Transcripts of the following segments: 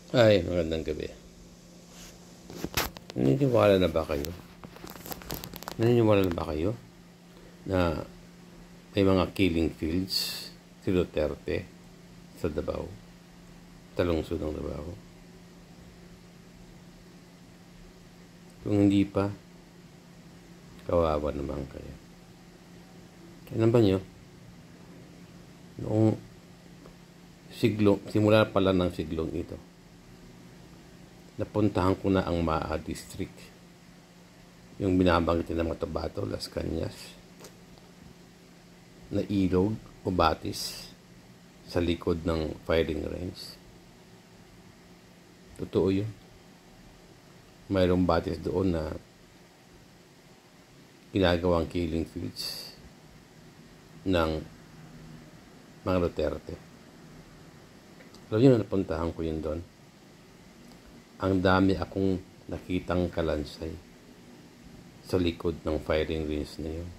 Ay, magandang gabi. Naniniwala na ba kayo? Naniniwala na ba kayo na may mga killing fields si Duterte sa Davao? Talungsod ng Davao? Kung hindi pa, kawawa naman kayo. Kailan ba nyo? Noong simula pala ng siglong ito, napuntahan ko na ang Maa District. Yung binabanggit ng mga Tabato, Las Cañas, na ilog o batis sa likod ng firing range. Totoo yun. Mayroong batis doon na ginagawang killing fields ng mga Duterte. Alam nyo na napuntahan ko yun doon. Ang dami akong nakitang kalansay sa likod ng firing range na yun.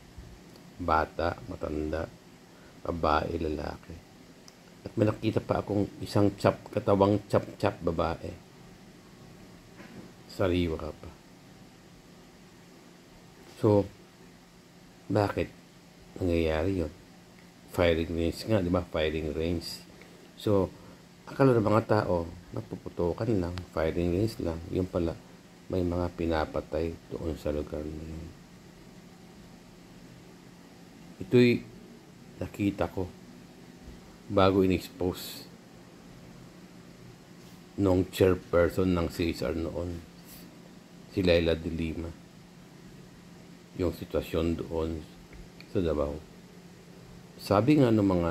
Bata, matanda, babae, lalaki. At may nakita pa akong isang katawang chap babae. Sariwa ka pa. So, bakit nangyayari yun? Firing range nga, di ba? Firing range. So, akala ng mga tao, napuputukan lang, firing range lang. Yung pala, may mga pinapatay doon sa lugar na yun. Ito'y nakita ko bago in-expose nung chairperson ng CSR noon, si Laila de Lima, yung sitwasyon doon sa Davao. Sabi nga ng mga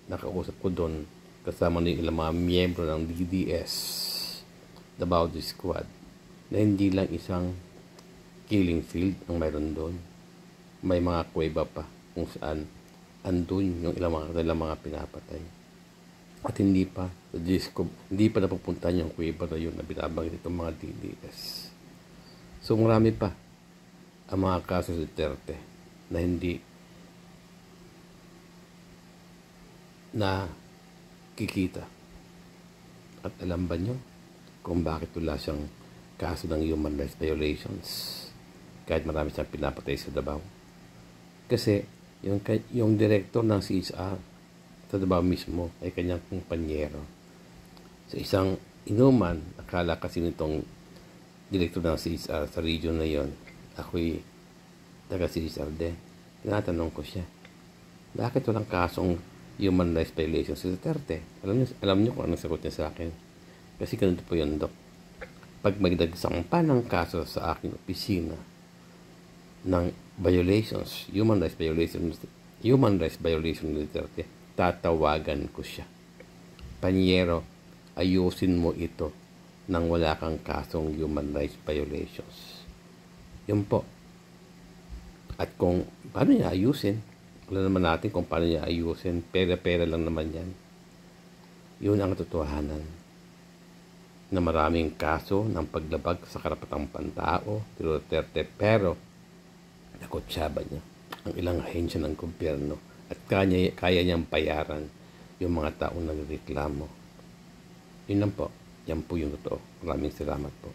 nakausap ko doon, kasama ng ilang mga miyembro ng DDS, Davao Squad, na hindi lang isang killing field ang mayroon doon. May mga kuweba pa kung saan andun yung ilang mga pinapatay. At hindi pa napupuntahan yung kuweba na yun na binabanggit itong mga DDS. So marami pa ang mga kaso sa Duterte na hindi na kikita. At alam ba nyo kung bakit wala siyang kaso ng human rights violations kahit marami siyang pinapatay sa Davao? Kasi yung director ng CSR sa Davao mismo ay kanyang kumpanyero. Sa isang inuman, akala kasi nitong director ng CSR sa region na yon, ako'y taga CSR din. Tinatanong ko siya, bakit walang kasong human rights violations sa Duterte? Alam niyo kung anong sagot niya sa akin. Kasi ganito po yun, Dok. Pag magdagsang pa ng kaso sa aking opisina ng violations, human rights violations ng Duterte, tatawagan ko siya. Panyero, ayusin mo ito nang wala kang kasong human rights violations. Yun po. At kung paano niya ayusin, alam naman natin kung paano niya ayusin. Pera-pera lang naman yan. Yun ang totohanan. Na maraming kaso ng paglabag sa karapatang pantao, Duterte, pero nakutsaba niya ang ilang ahensya ng gobyerno at kaya niyang bayaran yung mga taong nagreklamo. Yun lang po. Yan po yung totoo. Maraming salamat po.